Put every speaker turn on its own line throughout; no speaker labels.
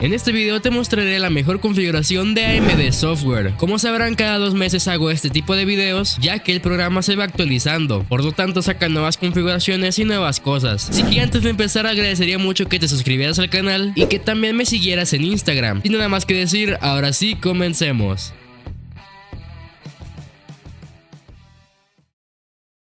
En este video te mostraré la mejor configuración de AMD Software. Como sabrán, cada 2 meses hago este tipo de videos, ya que el programa se va actualizando, por lo tanto sacan nuevas configuraciones y nuevas cosas. Así que antes de empezar agradecería mucho que te suscribieras al canal y que también me siguieras en Instagram. Sin nada más que decir, ahora sí comencemos.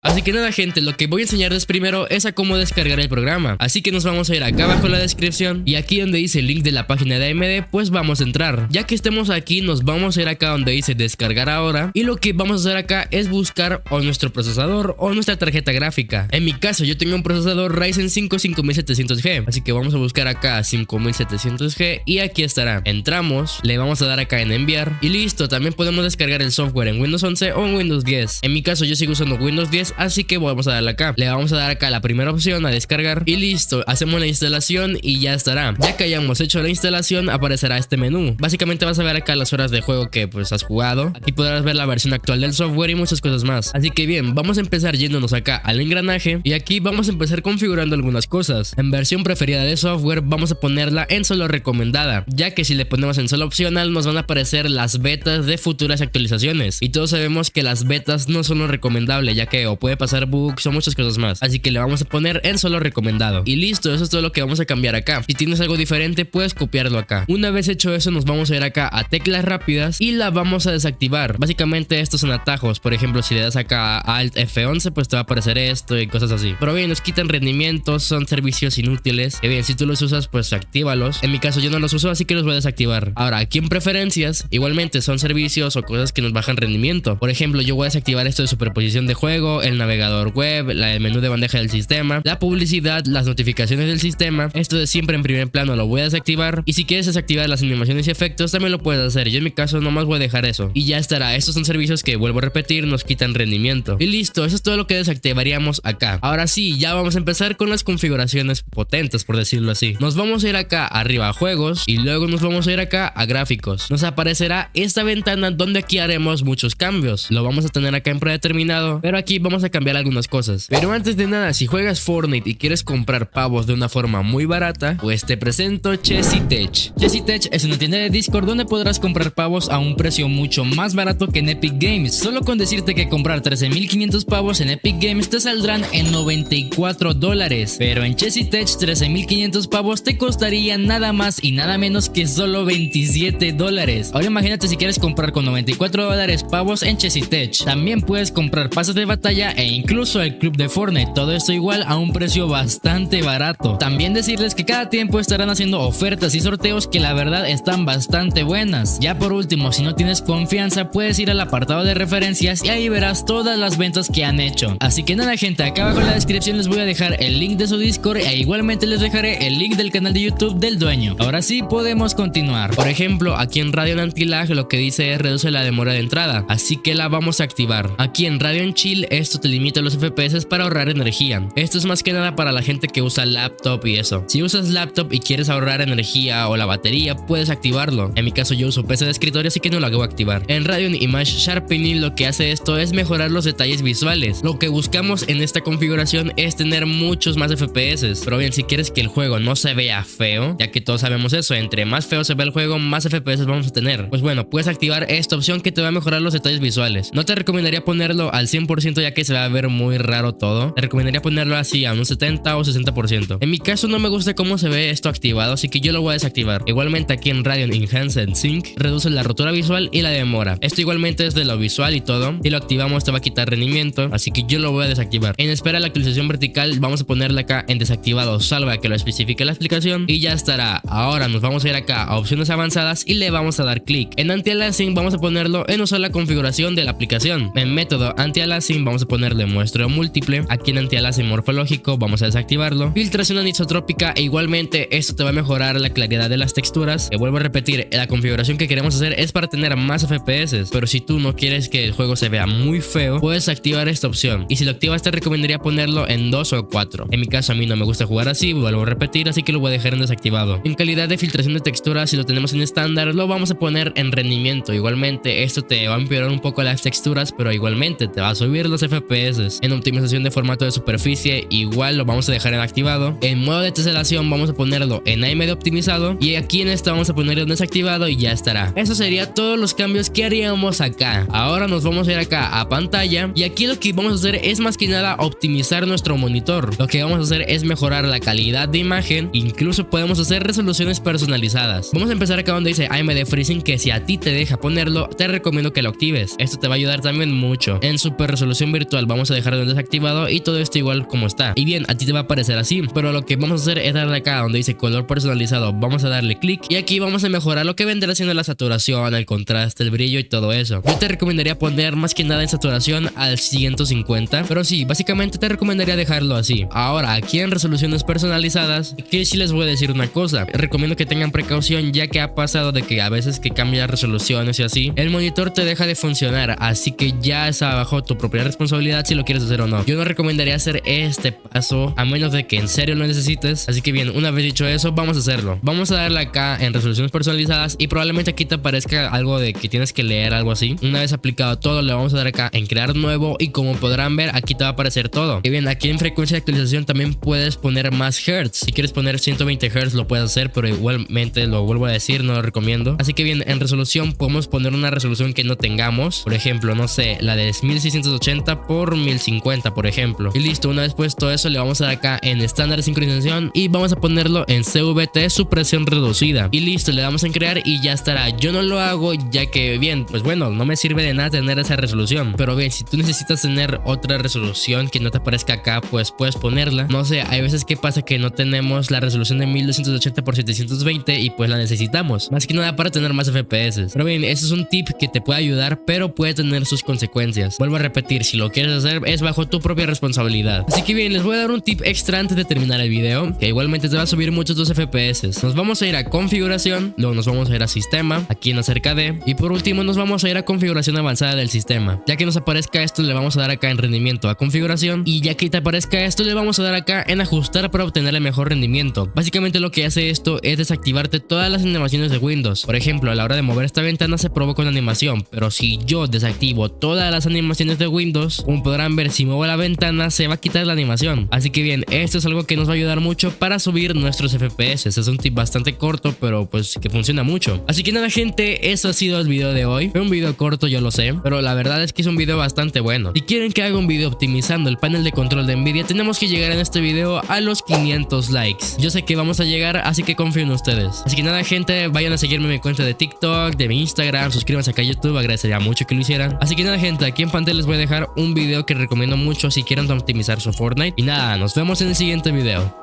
Así que nada gente, lo que voy a enseñarles primero es a cómo descargar el programa. Así que nos vamos a ir acá abajo en la descripción y aquí donde dice el link de la página de AMD, pues vamos a entrar. Ya que estemos aquí nos vamos a ir acá donde dice descargar ahora y lo que vamos a hacer acá es buscar o nuestro procesador o nuestra tarjeta gráfica. En mi caso yo tengo un procesador Ryzen 5 5700G, así que vamos a buscar acá 5700G y aquí estará. Entramos, le vamos a dar acá en enviar y listo. También podemos descargar el software en Windows 11 o en Windows 10. En mi caso yo sigo usando Windows 10, así que vamos a darle acá. Le vamos a dar acá la primera opción a descargar y listo. Hacemos la instalación y ya estará. Ya que hayamos hecho la instalación aparecerá este menú. Básicamente vas a ver acá las horas de juego que pues has jugado. Aquí podrás ver la versión actual del software y muchas cosas más. Así que bien, vamos a empezar yéndonos acá al engranaje y aquí vamos a empezar configurando algunas cosas. En versión preferida de software vamos a ponerla en solo recomendada, ya que si le ponemos en solo opcional nos van a aparecer las betas de futuras actualizaciones y todos sabemos que las betas no son lo recomendable, ya que o puede pasar bugs o muchas cosas más. Así que le vamos a poner en solo recomendado y listo. Eso es todo lo que vamos a cambiar acá. Si tienes algo diferente puedes copiarlo acá. Una vez hecho eso nos vamos a ir acá a teclas rápidas y la vamos a desactivar. Básicamente estos son atajos. Por ejemplo, si le das acá a Alt F11 pues te va a aparecer esto y cosas así. Pero bien, nos quitan rendimientos, son servicios inútiles. Y bien, si tú los usas pues actívalos. En mi caso yo no los uso, así que los voy a desactivar. Ahora aquí en preferencias igualmente son servicios o cosas que nos bajan rendimiento. Por ejemplo, yo voy a desactivar esto de superposición de juego, el navegador web, el menú de bandeja del sistema, la publicidad, las notificaciones del sistema. Esto de siempre en primer plano lo voy a desactivar y si quieres desactivar las animaciones y efectos también lo puedes hacer. Yo en mi caso nomás voy a dejar eso y ya estará. Estos son servicios que, vuelvo a repetir, nos quitan rendimiento y listo. Eso es todo lo que desactivaríamos acá. Ahora sí, ya vamos a empezar con las configuraciones potentes, por decirlo así. Nos vamos a ir acá arriba a juegos y luego nos vamos a ir acá a gráficos. Nos aparecerá esta ventana donde aquí haremos muchos cambios. Lo vamos a tener acá en predeterminado, pero aquí vamos a cambiar algunas cosas. Pero antes de nada, si juegas Fortnite y quieres comprar pavos de una forma muy barata, pues te presento ChessieTech. ChessieTech es una tienda de Discord donde podrás comprar pavos a un precio mucho más barato que en Epic Games. Solo con decirte que comprar 13.500 pavos en Epic Games te saldrán en $94, pero en ChessieTech 13.500 pavos te costarían nada más y nada menos que solo $27. Ahora imagínate si quieres comprar con $94 pavos en ChessieTech. También puedes comprar pases de batalla e incluso el club de Fortnite, todo esto igual a un precio bastante barato. También decirles que cada tiempo estarán haciendo ofertas y sorteos que la verdad están bastante buenas. Ya por último, si no tienes confianza puedes ir al apartado de referencias y ahí verás todas las ventas que han hecho. Así que nada gente, acá abajo en la descripción les voy a dejar el link de su Discord e igualmente les dejaré el link del canal de YouTube del dueño. Ahora sí podemos continuar. Por ejemplo, aquí en Radeon Anti-Lag lo que dice es reduce la demora de entrada, así que la vamos a activar. Aquí en Radeon Chill esto te limita los FPS para ahorrar energía. Esto es más que nada para la gente que usa laptop y eso. Si usas laptop y quieres ahorrar energía o la batería, puedes activarlo. En mi caso yo uso PC de escritorio, así que no lo hago activar. En Radeon Image Sharpening lo que hace esto es mejorar los detalles visuales. Lo que buscamos en esta configuración es tener muchos más FPS. Pero bien, si quieres que el juego no se vea feo, ya que todos sabemos eso, entre más feo se ve el juego, más FPS vamos a tener. Pues bueno, puedes activar esta opción que te va a mejorar los detalles visuales. No te recomendaría ponerlo al 100% ya que se va a ver muy raro todo. Te recomendaría ponerlo así a un 70 o 60%. En mi caso no me gusta cómo se ve esto activado, así que yo lo voy a desactivar. Igualmente aquí en Radeon Enhanced Sync reduce la rotura visual y la demora. Esto igualmente es de lo visual y todo. Si lo activamos te va a quitar rendimiento, así que yo lo voy a desactivar. En espera de la actualización vertical vamos a ponerle acá en desactivado, salva que lo especifique la explicación y ya estará. Ahora nos vamos a ir acá a opciones avanzadas y le vamos a dar clic. En Anti-Aliasing vamos a ponerlo en usar la configuración de la aplicación. En método Anti-Aliasing vamos a ponerle muestreo múltiple. Aquí en Anti-Aliasing morfológico vamos a desactivarlo. Filtración anisotrópica e igualmente esto te va a mejorar la claridad de las texturas. Te vuelvo a repetir, la configuración que queremos hacer es para tener más FPS, pero si tú no quieres que el juego se vea muy feo, puedes activar esta opción y si lo activas te recomendaría ponerlo en 2 o 4. En mi caso a mí no me gusta jugar así, vuelvo a repetir, así que lo voy a dejar en desactivado. En calidad de filtración de texturas, si lo tenemos en estándar, lo vamos a poner en rendimiento. Igualmente esto te va a empeorar un poco las texturas, pero igualmente te va a subir los FPS. FPS. En optimización de formato de superficie igual lo vamos a dejar en activado. En modo de teselación vamos a ponerlo en AMD optimizado y aquí en esta vamos a ponerlo en desactivado y ya estará. Eso sería todos los cambios que haríamos acá. Ahora nos vamos a ir acá a pantalla y aquí lo que vamos a hacer es más que nada optimizar nuestro monitor. Lo que vamos a hacer es mejorar la calidad de imagen, incluso podemos hacer resoluciones personalizadas. Vamos a empezar acá donde dice AMD FreeSync, que si a ti te deja ponerlo, te recomiendo que lo actives. Esto te va a ayudar también mucho. En super resolución virtual vamos a dejarlo en desactivado y todo esto igual como está. Y bien, a ti te va a aparecer así, pero lo que vamos a hacer es darle acá donde dice color personalizado, vamos a darle clic y aquí vamos a mejorar lo que vendrá siendo la saturación, el contraste, el brillo y todo eso. Yo te recomendaría poner más que nada en saturación al 150, pero sí, básicamente te recomendaría dejarlo así. Ahora, aquí en resoluciones personalizadas, que sí les voy a decir una cosa, recomiendo que tengan precaución, ya que ha pasado de que a veces que cambia resoluciones y así, el monitor te deja de funcionar, así que ya es bajo tu propia responsabilidad si lo quieres hacer o no. Yo no recomendaría hacer este paso a menos de que en serio lo necesites, así que bien, una vez dicho eso, vamos a hacerlo. Vamos a darle acá en resoluciones personalizadas y probablemente aquí te aparezca algo de que tienes que leer, algo así. Una vez aplicado todo, le vamos a dar acá en crear nuevo y como podrán ver, aquí te va a aparecer todo. Y bien, aquí en frecuencia de actualización también puedes poner más hertz. Si quieres poner 120 Hz lo puedes hacer, pero igualmente lo vuelvo a decir, no lo recomiendo. Así que bien, en resolución podemos poner una resolución que no tengamos, por ejemplo, no sé, la de 1680 por 1050 por ejemplo. Y listo, una vez puesto eso, le vamos a dar acá en estándar de sincronización y vamos a ponerlo en CVT supresión reducida. Y listo, le damos en crear y ya estará. Yo no lo hago ya que bien, pues bueno, no me sirve de nada tener esa resolución, pero bien, si tú necesitas tener otra resolución que no te aparezca acá, pues puedes ponerla. No sé, hay veces que pasa que no tenemos la resolución de 1280 por 720 y pues la necesitamos, más que nada para tener más FPS. Pero bien, ese es un tip que te puede ayudar, pero puede tener sus consecuencias. Vuelvo a repetir, si lo quieres hacer es bajo tu propia responsabilidad. Así que bien, les voy a dar un tip extra antes de terminar el video, que igualmente te va a subir muchos tus FPS. Nos vamos a ir a configuración, luego nos vamos a ir a sistema, aquí en acerca de, y por último nos vamos a ir a configuración avanzada del sistema. Ya que nos aparezca esto, le vamos a dar acá en rendimiento a configuración, y ya que te aparezca esto, le vamos a dar acá en ajustar para obtener el mejor rendimiento. Básicamente lo que hace esto es desactivarte todas las animaciones de Windows. Por ejemplo, a la hora de mover esta ventana se provoca una animación, pero si yo desactivo todas las animaciones de Windows, como podrán ver, si muevo la ventana se va a quitar la animación. Así que bien, esto es algo que nos va a ayudar mucho para subir nuestros FPS. Es un tip bastante corto, pero pues que funciona mucho. Así que nada, gente, eso ha sido el video de hoy. Fue un video corto, yo lo sé, pero la verdad es que es un video bastante bueno. Si quieren que haga un video optimizando el panel de control de Nvidia, tenemos que llegar en este video a los 500 likes. Yo sé que vamos a llegar, así que confío en ustedes. Así que nada, gente, vayan a seguirme en mi cuenta de TikTok, de mi Instagram, suscríbanse acá a YouTube, agradecería mucho que lo hicieran. Así que nada, gente, aquí en pantalla les voy a dejar un video que recomiendo mucho si quieren optimizar su Fortnite. Y nada, nos vemos en el siguiente video.